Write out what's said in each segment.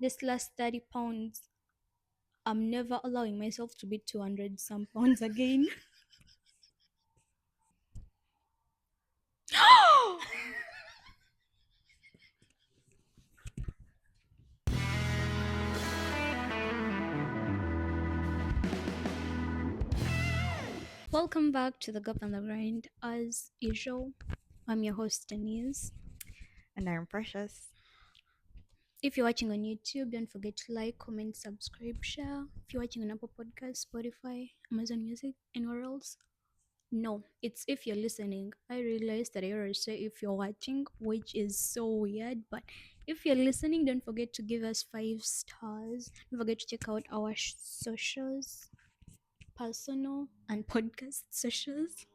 This last 30 pounds, I'm never allowing myself to be 200 some pounds again. Welcome back to the Gap and the Grind. As usual, I'm your host, Denise. And I'm precious. If you're watching on YouTube, don't forget to like, comment, subscribe, share. If you're watching on Apple Podcasts, Spotify, Amazon Music, anywhere else, no, it's if you're listening. I realized that I always say if you're watching, which is so weird, but if you're listening, don't forget to give us 5 stars. Don't forget to check out our socials, personal and podcast socials.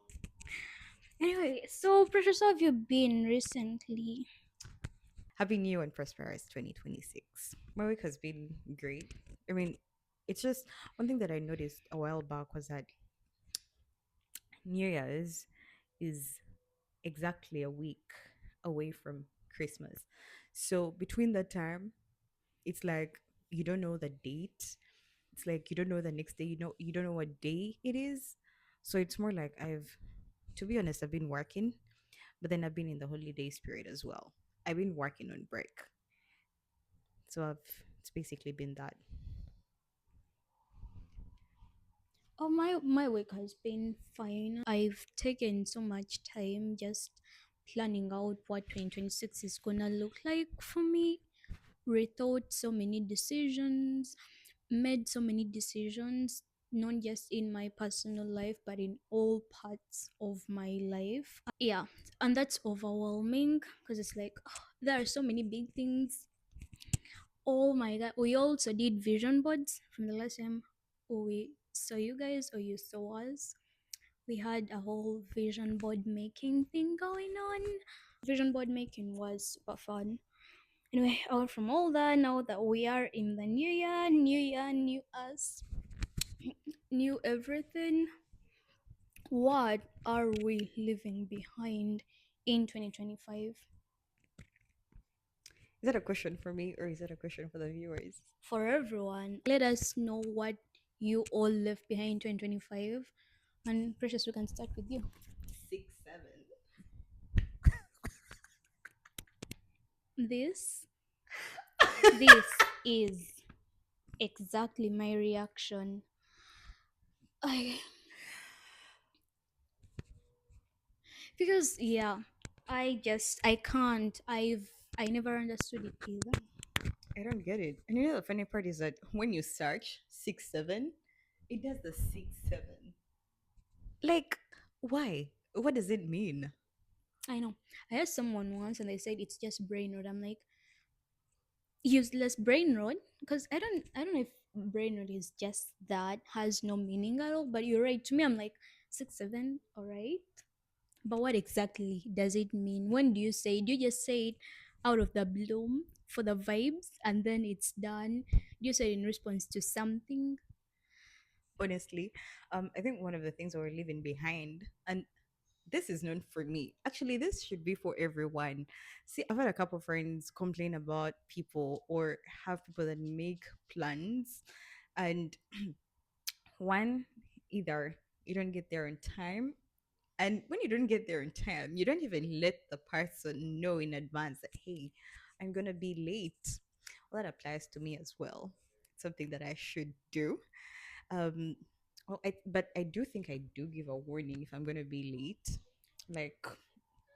Anyway, so Precious, how have you been recently? Happy New and prosperous 2026. My week has been great. I mean, it's just one thing that I noticed a while back was that New Year's is exactly a week away from Christmas. So between that time, it's like you don't know the date. It's like you don't know the next day. You don't know what day it is. So it's more like to be honest, I've been working, but then I've been in the holiday spirit as well. I've been working on break. So it's basically been that. Oh, my week has been fine. I've taken so much time just planning out what 2026 is gonna look like for me. Rethought so many decisions, made so many decisions, not just in my personal life, but in all parts of my life. Yeah, and that's overwhelming because it's like there are so many big things. Oh my god, we also did vision boards from the last time we saw you guys or you saw us. We had a whole vision board making thing going on. Vision board making was super fun. Anyway, out from all that, now that we are in the new year, new us, new everything, what are we leaving behind in 2025? Is that a question for me or is that a question for the viewers? For everyone, let us know what you all left behind in 2025. And Precious, we can start with you. 6, 7. This, this is exactly my reaction. I because yeah, I can't. I never understood it either. I don't get it. And you know the funny part is that when you search 6, 7, it does the 6, 7. Like, why? What does it mean? I know. I asked someone once and they said it's just brain rot. I'm like, useless brain rot? Because I don't know if brain rot is just that, has no meaning at all. But you're right. To me, I'm like 6, 7, alright. But what exactly does it mean? When do you say it? Do you just say it out of the bloom for the vibes and then it's done? Do you say it in response to something? Honestly, I think one of the things that we're leaving behind, and this is known for me. Actually, this should be for everyone. See, I've had a couple friends complain about people or have people that make plans, and one, either you don't get there on time, and when you don't get there on time, you don't even let the person know in advance that, hey, I'm gonna be late. Well, that applies to me as well. It's something that I should do. um but I do think I do give a warning if I'm gonna be late, like.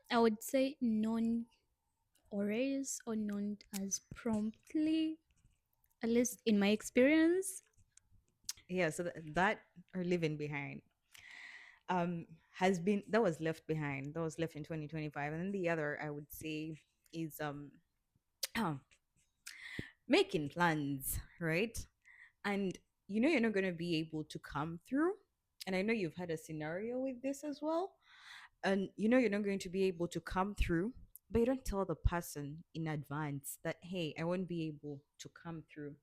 I would say non always or non as promptly, at least in my experience. Yeah, so that or living behind has been, that was left behind, that was left in 2025. And then the other I would say is making plans, right? And you know you're not going to be able to come through, and I know you've had a scenario with this as well, and you know you're not going to be able to come through, but you don't tell the person in advance that, hey, I won't be able to come through.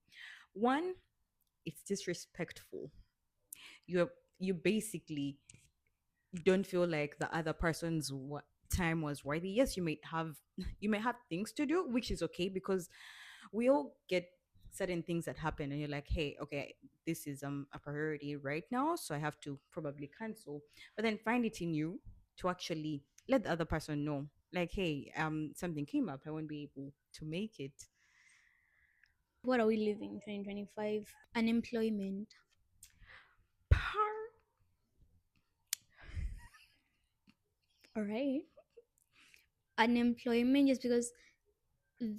One, it's disrespectful. You're you basically don't feel like the other person's time was worthy. Yes, you may have you may have things to do, which is okay, because we all get certain things that happen and you're like, hey, okay, this is a priority right now, so I have to probably cancel. But then find it in you to actually let the other person know, like, hey, something came up, I won't be able to make it. What are we living 2025? Unemployment. Par- All right. Unemployment just because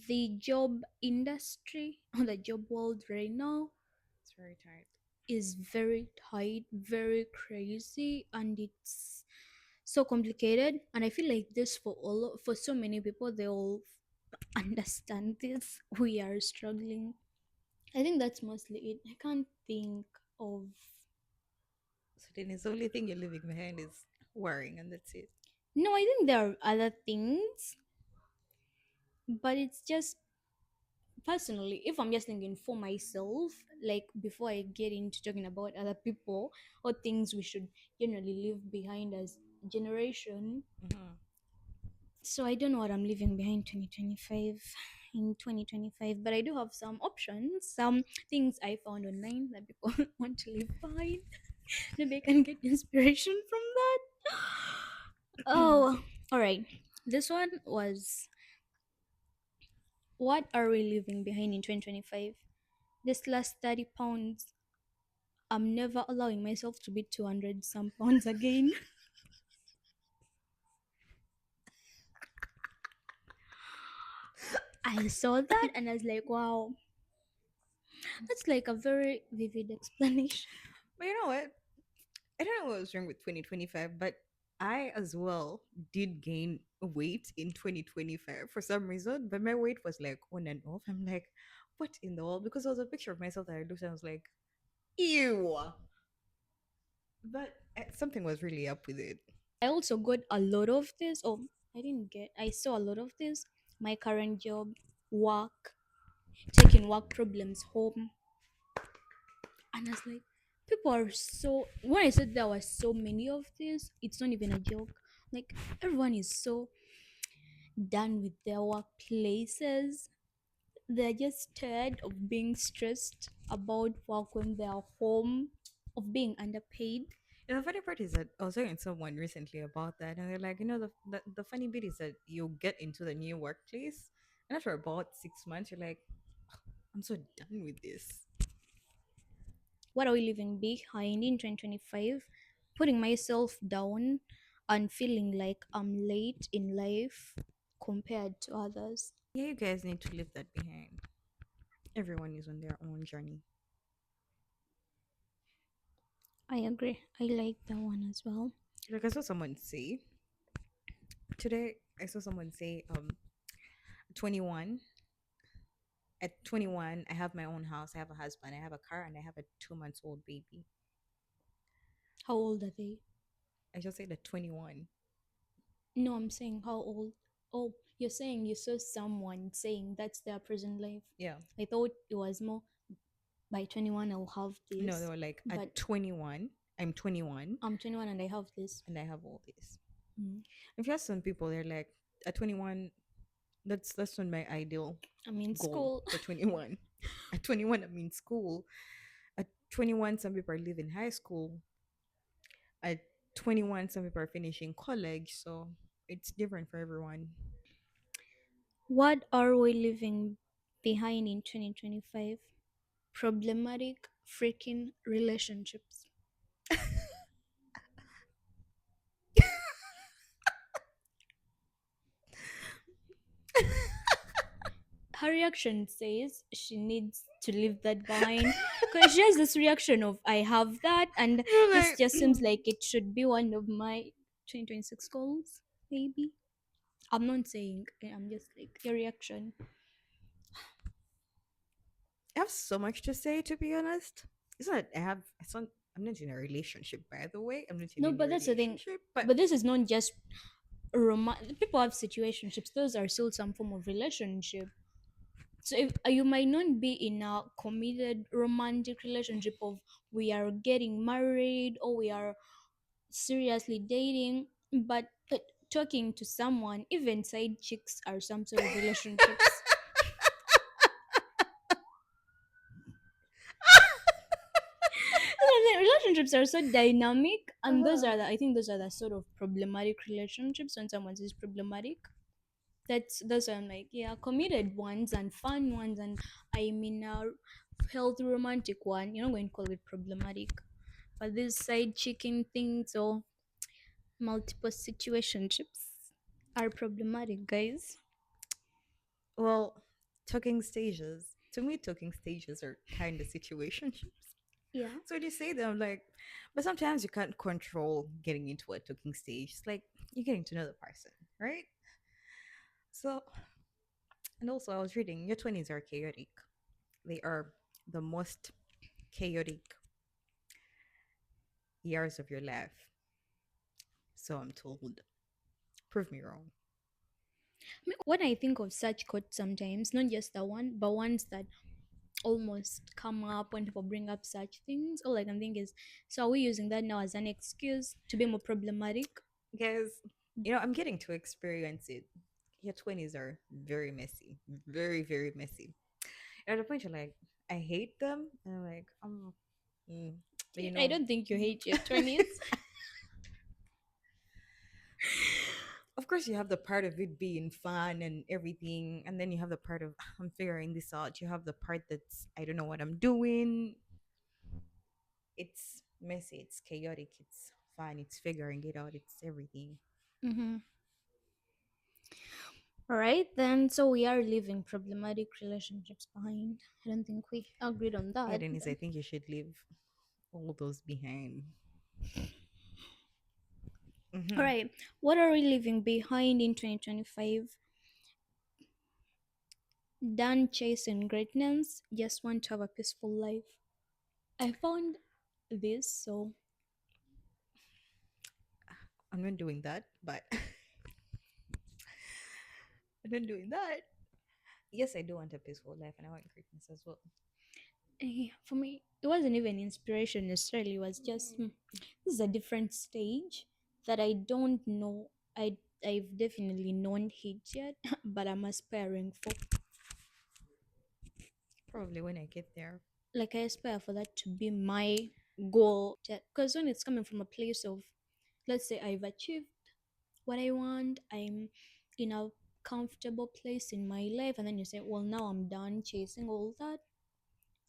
the job industry or the job world right now it's very tight. is very tight, very crazy, and it's so complicated. And I feel like this for so many people, they all understand this. We are struggling. I think that's mostly it. I can't think of. So then it's the only thing you're leaving behind is worrying, and that's it. No, I think there are other things, but it's just personally, if I'm just thinking for myself, like before I get into talking about other people or things we should generally leave behind as generation. Mhm. So I don't know what I'm leaving behind 2025 in 2025, but I do have some options, some things I found online that people want to leave behind. Maybe I can get inspiration from that. Oh, all right. This one was, what are we leaving behind in 2025? This last 30 pounds, I'm never allowing myself to be 200 some pounds again. I saw that and I was like, wow, that's like a very vivid explanation. But you know what? I don't know what was wrong with 2025, but I as well did gain weight in 2025 for some reason, but my weight was like on and off. I'm like, what in the world? Because there was a picture of myself that I looked and I was like, ew. But something was really up with it. I also got a lot of this. Oh, I didn't get, I saw a lot of this. My current job, work, taking work problems home. And I was like, people are so, when I said there were so many of this, it's not even a joke. Like, everyone is so done with their workplaces. They're just tired of being stressed about work when they're home, of being underpaid. And the funny part is that I was talking to someone recently about that, and they're like, the funny bit is that you get into the new workplace, and after about 6 months, you're like, I'm so done with this. What are we leaving behind in 2025? Putting myself down and feeling like I'm late in life compared to others. Yeah, you guys need to leave that behind. Everyone is on their own journey. I agree. I like that one as well. Like I saw someone say today, I saw someone say, 21. At 21, I have my own house, I have a husband, I have a car, and I have a 2 months old baby. How old are they? I just said at 21. No, I'm saying how old. Oh, you're saying you saw someone saying that's their present life. Yeah. I thought it was more by 21 I'll have No, they this, were like, but at 21, I'm 21 I'm 21 and I have this. and I have all this. Mm. If you ask some people, they're like, at 21, that's not my ideal I'm in goal school. for 21. At 21, I'm in school. At 21, some people are leaving high school. At 21, some people are finishing college. So it's different for everyone. What are we leaving behind in 2025? Problematic freaking relationships. Her reaction says she needs to leave that behind because she has this reaction of I have that, and You're this like, just seems like it should be one of my 2026 goals, maybe. I'm not saying, I'm just like your reaction. I have so much to say, to be honest. It's not, I have, it's not, I'm not in a relationship, by the way. I'm not No, in a but that's the thing. relationship, but But this is not just people have situationships. Those are still some form of relationship. So if you might not be in a committed romantic relationship of we are getting married or we are seriously dating, but talking to someone, even side chicks are some sort of relationships. relationships are so dynamic, and those Uh, are the, I think those are the sort of problematic relationships. When someone is problematic, that's why I'm like, yeah, committed ones and fun ones, and I mean a healthy romantic one, you're not going to call it problematic. But these side chicken things or multiple situationships are problematic, guys. well, talking stages. To me, talking stages are kind of situationships. Yeah. So when you say them, like, but sometimes you can't control getting into a talking stage. It's like you're getting to know the person, right? So, and also, I was reading your 20s are chaotic. They are the most chaotic years of your life. So I'm told. Prove me wrong. I mean, when I think of such quotes sometimes, not just the one, but ones that almost come up when people bring up such things, all I can think is, so are we using that now as an excuse to be more problematic? Guys, I'm getting to experience it. Your 20s are very messy. Very, very messy. At the point you're like, I hate them. And I'm like, mm, but I don't think you hate your 20s. of course you have the part of it being fun and everything, and then you have the part of I'm figuring this out. You have the part that's I don't know what I'm doing. It's messy, it's chaotic, it's fun, it's figuring it out, it's everything. Mm-hmm. All right, then, so we are leaving problematic relationships behind. I don't think we agreed on Yeah, that. Denise, I think you should leave all those behind. All Hmm. right, what are we leaving behind in 2025? Done chasing greatness, just want to have a peaceful life. I found this so. I'm not doing that, but I'm not doing that. Yes, I do want a peaceful life and I want greatness as well. For me, it wasn't even inspiration necessarily. It was just this is a different stage that I don't know. I've definitely known it yet, but I'm aspiring for. Probably when I get there. Like I aspire for that to be my goal. Because when it's coming from a place of, let's say I've achieved what I want, I'm in a comfortable place in my life, and then you say, well, now I'm done chasing all that.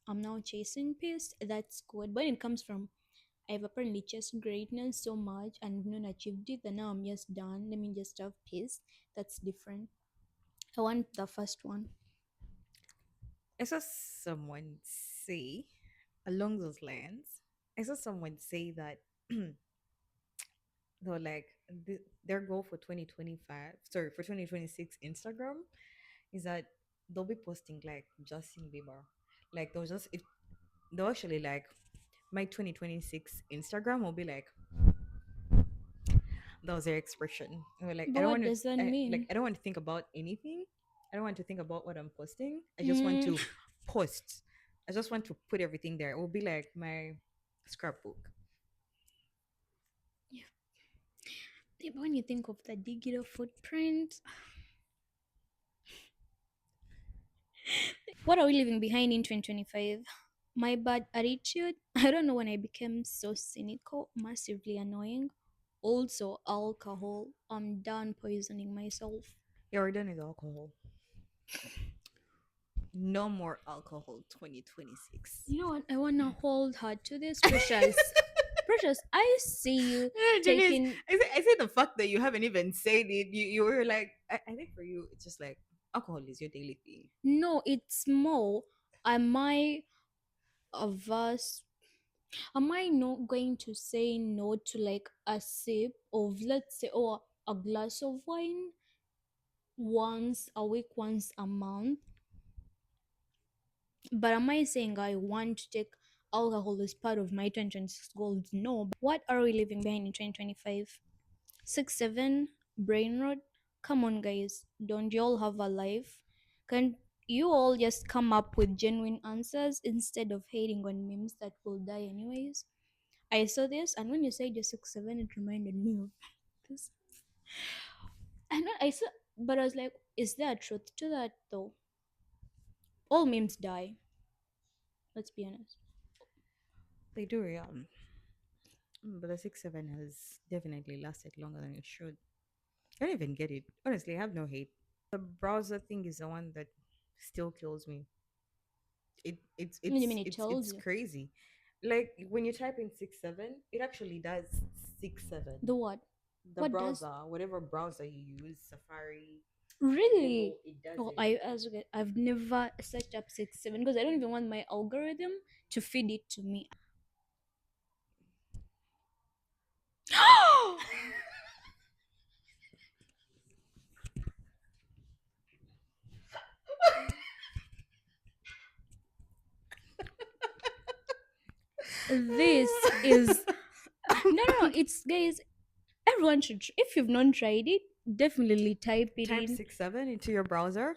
I'm now chasing peace. That's good. But when it comes from, I've apparently chased greatness so much and not achieved it, and now I'm just done. Let me just have peace. That's different. I want the first one. I saw someone say along those lines. I saw someone say that though like their goal for 2025, sorry, for 2026 Instagram is that they'll be posting like Justin Bieber. Like they'll just if they'll actually like my 2026 Instagram will be like that was their expression. And we're like, I But don't what want to does that mean? I don't want to think about anything. I don't want to think about what I'm posting. I just want Mm, to post. I just want to put everything there. It will be like my scrapbook. yeah. Yeah, but when you think of the digital footprint, what are we leaving behind in 2025? My bad attitude. I don't know when I became so cynical, massively annoying. Also, alcohol. I'm done poisoning myself. Yeah, we're done with alcohol. No more alcohol 2026. You know what? I wanna hold her to this, Precious. Precious, I see you Yeah, Janice, taking. I say the fact that you haven't even said it, you were like, I think for you, it's just like alcohol is your daily thing. No, it's more. Am I averse? Am I not going to say no to like a sip of, let's say, or a glass of wine once a week, once a month? But am I saying I want to take alcohol as part of my 2026 goals? No. But what are we leaving behind in 2025? 6, 7, brain rot? Come on, guys. Don't you all have a life? Can you all just come up with genuine answers instead of hating on memes that will die anyways? I saw this, and when you said your 6, 7, it reminded me of this. I know, I saw, but I was like, is there a truth to that though? All memes die. Let's be honest. They do, yeah. But the 6-7 has definitely lasted longer than it should. I don't even get it. Honestly, I have no hate. The browser thing is the one that still kills me. It it's What do you it's mean it it's tells it's you? crazy. Like when you type in 6-7, it actually does 6-7. The what? The What does? browser, whatever browser you use, Safari, Really? Google, it does Oh, it. I've never searched up 6 7 because I don't even want my algorithm to feed it to me. This is no. It's guys. Everyone should. If you've not tried it, definitely type it Type in. 6-7 into your browser,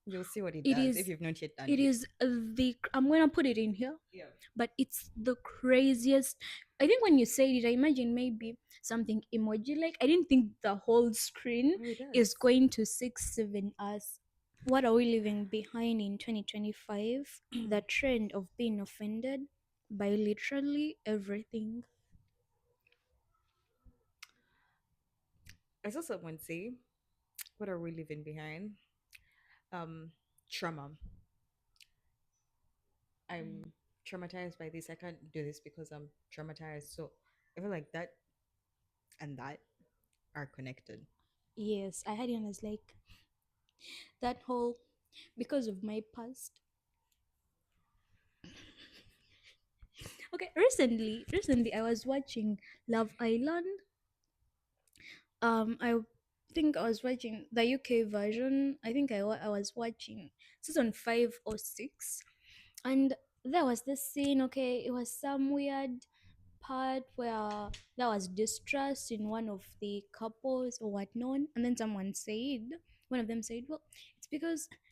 you'll see what it It does if is. you've not yet done It it. is the. I'm gonna put it in here, Yeah. but it's the craziest. I think when you said it, I imagine maybe something emoji like. I didn't think the whole screen Oh, it does. is going to 6 7 us. What are we leaving behind in 2025? The trend of being offended by literally everything. I saw someone say, "What are we leaving behind?" Um, Trauma. I'm traumatized by this. I can't do this because I'm traumatized. So I feel like that and that are connected. Yes, I had it as like that whole because of my past. Okay, recently I was watching Love Island. I think I was watching the UK version. I think I was watching season 5 or 6, and there was this scene. Okay, it was some weird part where there was distrust in one of the couples or whatnot, and then one of them said, "Well, it's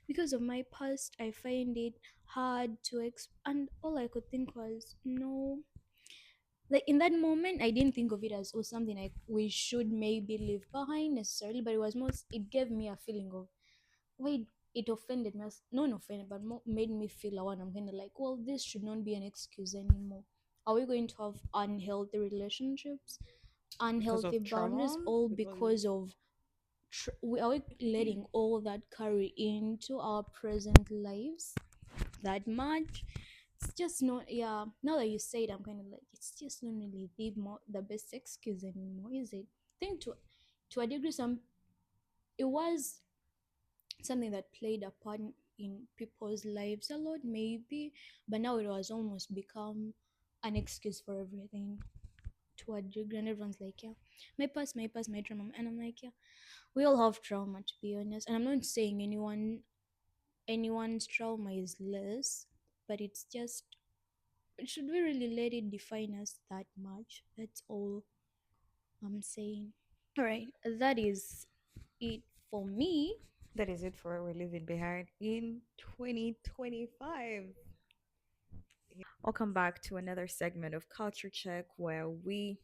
because of my past. I find it hard to and all I could think was no, like in that moment I didn't think of it as something like we should maybe leave behind necessarily, but it was most it gave me a feeling of wait, it offended me, not offended but more made me feel like I'm kind of like, well, this should not be an excuse anymore. Are we going to have unhealthy relationships, Because unhealthy of boundaries, trauma? all Because because of are we letting all that carry into our present lives that much? It's just not, yeah, now that you say it I'm kind of like it's just not really the best excuse anymore, is it? I think to a degree some it was something that played a part in people's lives a lot maybe, but now it was almost become an excuse for everything to a degree, and everyone's like, yeah, my trauma, and I'm like, yeah, we all have trauma, to be honest, and I'm not saying anyone's trauma is less, but it's just, should we really let it define us that much? That's all I'm saying. All right, that is it for me. that is it for what we're leaving behind in 2025. Welcome back to another segment of Culture Check where we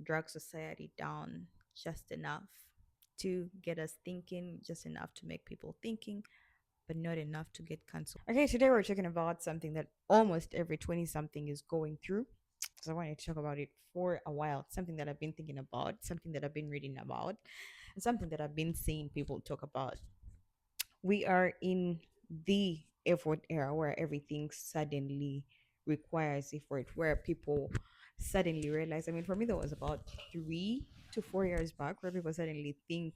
drag society down just enough to get us thinking, just enough to make people thinking, but not enough to get cancelled. Okay, today we're talking about something that almost every 20 something is going through. So I wanted to talk about it for a while. Something that I've been thinking about, something that I've been reading about, and something that I've been seeing people talk about. We are in the effort era where everything suddenly requires effort, where people suddenly realize. I mean, for me, that was about 3 to 4 years back where people suddenly think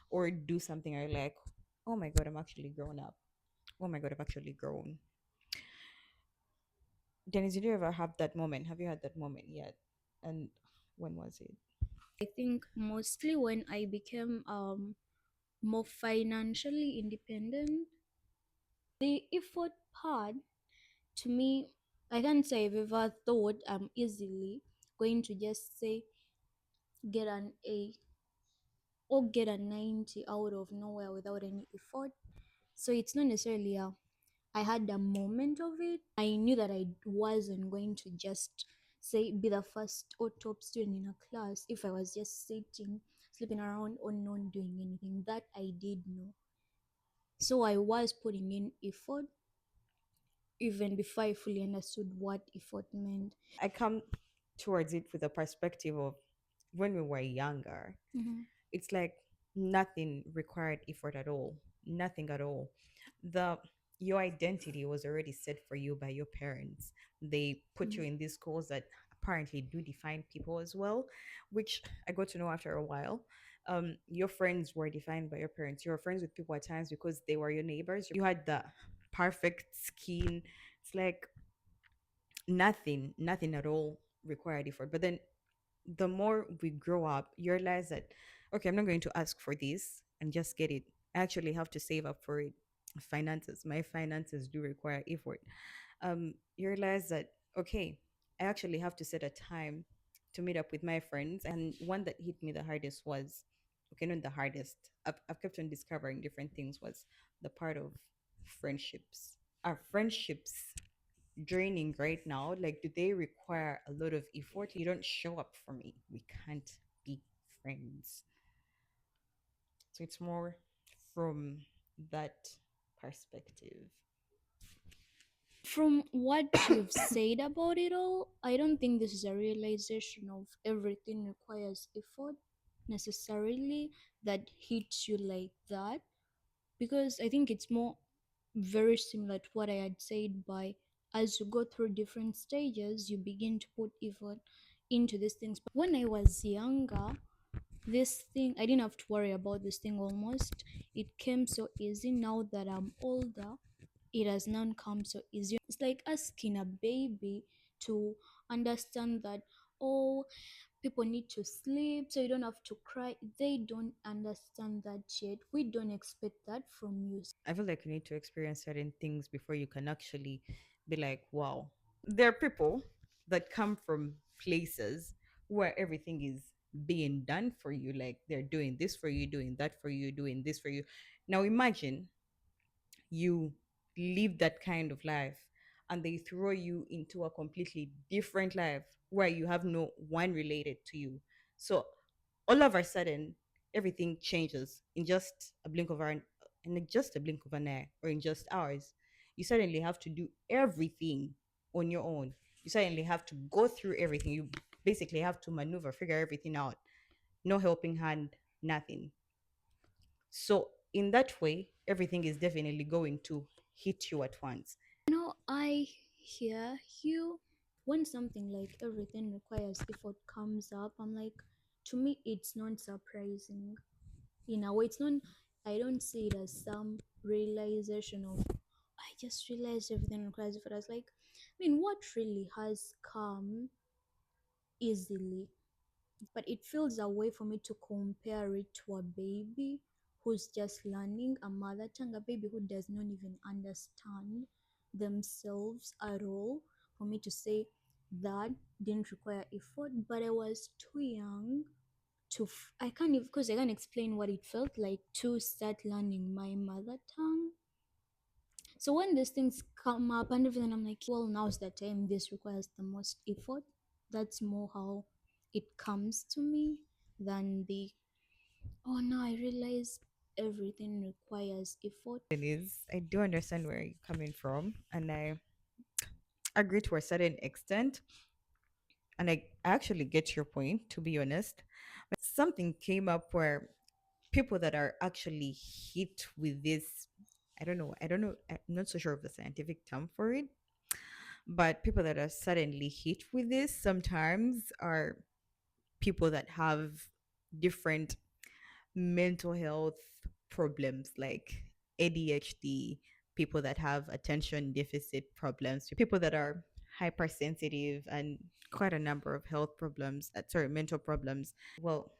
or do something are like, oh my God, I'm actually grown up. Oh my God, I've actually grown. Dennis, did you ever have that moment? Have you had that moment yet? And when was it? I think mostly when I became more financially independent. The effort part, to me, I can't say I've ever thought I'm easily going to just say get an A or get a 90 out of nowhere without any effort. So it's not necessarily I had a moment of it. I knew that I wasn't going to just say be the first or top student in a class if I was just sitting, sleeping around or not doing anything. That I did know. So I was putting in effort even before I fully understood what effort meant. I come. towards it with a perspective of when we were younger, Mm-hmm. it's like nothing required effort at all, nothing at all. The Your identity was already set for you by your parents. They put you Mm-hmm. in these schools that apparently do define people as well, which I got to know after a while. Your friends were defined by your parents. You were friends with people at times because they were your neighbors. You had the perfect skin. It's like nothing at all required effort. But then the more we grow up, you realize that, okay, I'm not going to ask for this and just get it. I actually have to save up for it. Finances, my finances do require effort. You realize that, okay, I actually have to set a time to meet up with my friends. And one that hit me the hardest was, okay, not the hardest. I've kept on discovering different things, was the part of friendships. Our friendships draining right now? Like, do they require a lot of effort? You don't show up for me, we can't be friends. So it's more from that perspective. From what you've said about it all, I don't think this is a realization of everything requires effort necessarily that hits you like that, because I think it's more very similar to what I had said by as you go through different stages, you begin to put effort into these things. But when I was younger, this thing, I didn't have to worry about this thing almost. It came so easy. Now that I'm older, it has not come so easy. It's like asking a baby to understand that, oh, people need to sleep so you don't have to cry. They don't understand that yet. We don't expect that from you. I feel like you need to experience certain things before you can actually be like, wow. There are people that come from places where everything is being done for you. Like, they're doing this for you, doing that for you, doing this for you. Now imagine you live that kind of life and they throw you into a completely different life where you have no one related to you. So all of a sudden, everything changes in just a blink of an in just a blink of an eye, or in just hours. You suddenly have to do everything on your own. You suddenly have to go through everything. You basically have to maneuver, figure everything out. No helping hand, nothing. So in that way, everything is definitely going to hit you at once. I hear you. When something like everything requires effort comes up, I'm like, to me, it's not surprising. In a way, it's not, I don't see it as some realization of, I just realized everything requires effort. I was like, I mean, what really has come easily? But it feels a way for me to compare it to a baby who's just learning a mother tongue, a baby who does not even understand themselves at all. For me to say that didn't require effort, but I was too young to I can't even, because I can't explain what it felt like to start learning my mother tongue. So when these things come up and everything, I'm like, well, now's the time. This requires the most effort. That's more how it comes to me than the, oh, now I realize everything requires effort. It is. I do understand where you're coming from, and I agree to a certain extent. And I actually get your point, to be honest. Something came up where people that are actually hit with this, I don't know, I'm not so sure of the scientific term for it, but people that are suddenly hit with this sometimes are people that have different mental health problems, like ADHD, people that have attention deficit problems, people that are hypersensitive, and quite a number of health problems, sorry, mental problems. Well,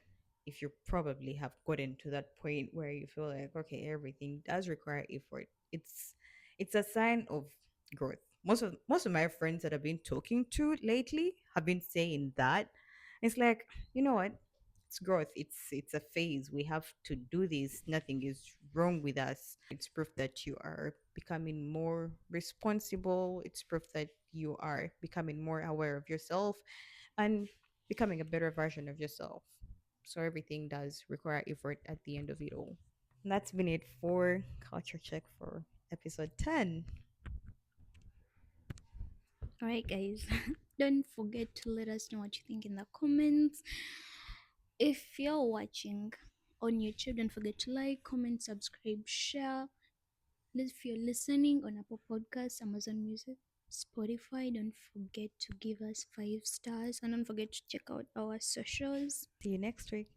if you probably have gotten to that point where you feel like, okay, everything does require effort, it's a sign of growth. Most of my friends that I've been talking to lately have been saying that. It's like, you know what, it's growth, it's a phase. We have to do this. Nothing is wrong with us. It's proof that you are becoming more responsible. It's proof that you are becoming more aware of yourself and becoming a better version of yourself. So everything does require effort at the end of it all. And that's been it for Culture Check for episode 10. All right, guys. Don't forget to let us know what you think in the comments. If you're watching on YouTube, don't forget to like, comment, subscribe, share. If you're listening on Apple Podcasts, Amazon Music, Spotify, don't forget to give us 5 stars and don't forget to check out our socials. See you next week.